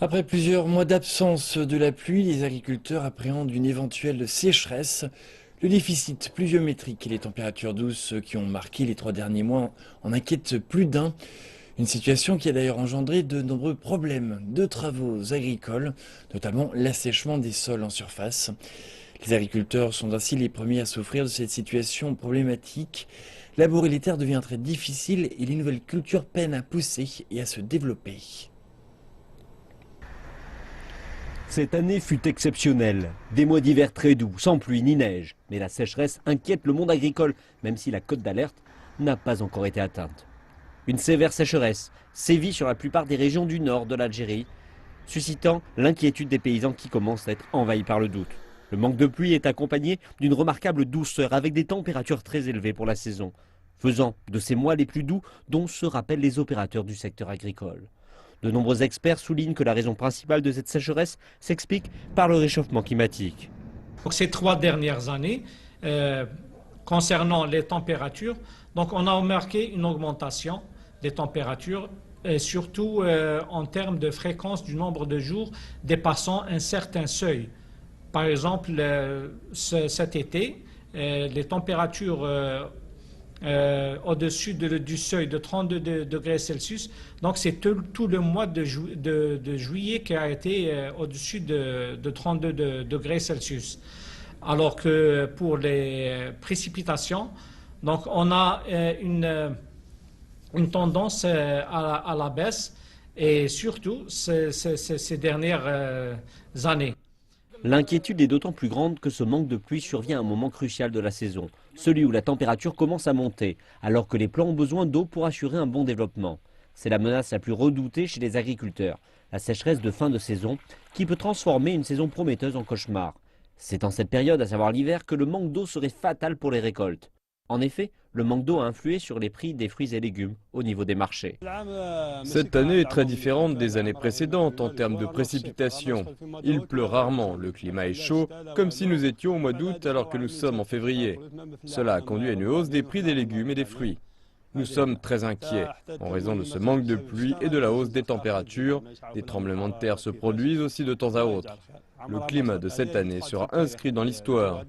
Après plusieurs mois d'absence de la pluie, les agriculteurs appréhendent une éventuelle sécheresse. Le déficit pluviométrique et les températures douces qui ont marqué les 3 derniers mois en inquiètent plus d'un. Une situation qui a d'ailleurs engendré de nombreux problèmes de travaux agricoles, notamment l'assèchement des sols en surface. Les agriculteurs sont ainsi les premiers à souffrir de cette situation problématique. Labourer les terres devient très difficile et les nouvelles cultures peinent à pousser et à se développer. Cette année fut exceptionnelle. Des mois d'hiver très doux, sans pluie ni neige. Mais la sécheresse inquiète le monde agricole, même si la cote d'alerte n'a pas encore été atteinte. Une sévère sécheresse sévit sur la plupart des régions du nord de l'Algérie, suscitant l'inquiétude des paysans qui commencent à être envahis par le doute. Le manque de pluie est accompagné d'une remarquable douceur avec des températures très élevées pour la saison, faisant de ces mois les plus doux dont se rappellent les opérateurs du secteur agricole. De nombreux experts soulignent que la raison principale de cette sécheresse s'explique par le réchauffement climatique. Donc, ces 3 dernières années, concernant les températures, donc on a remarqué une augmentation des températures, surtout en termes de fréquence du nombre de jours dépassant un certain seuil. Par exemple, cet été, les températures au-dessus du seuil de 32 degrés Celsius. Donc c'est tout le mois de juillet qui a été au-dessus de 32 degrés Celsius. Alors que pour les précipitations, donc on a une tendance à la baisse et surtout ces dernières années. L'inquiétude est d'autant plus grande que ce manque de pluie survient à un moment crucial de la saison, celui où la température commence à monter, alors que les plants ont besoin d'eau pour assurer un bon développement. C'est la menace la plus redoutée chez les agriculteurs, la sécheresse de fin de saison, qui peut transformer une saison prometteuse en cauchemar. C'est en cette période, à savoir l'hiver, que le manque d'eau serait fatal pour les récoltes. En effet, le manque d'eau a influé sur les prix des fruits et légumes au niveau des marchés. Cette année est très différente des années précédentes en termes de précipitations. Il pleut rarement, le climat est chaud, comme si nous étions au mois d'août alors que nous sommes en février. Cela a conduit à une hausse des prix des légumes et des fruits. Nous sommes très inquiets en raison de ce manque de pluie et de la hausse des températures. Des tremblements de terre se produisent aussi de temps à autre. Le climat de cette année sera inscrit dans l'histoire.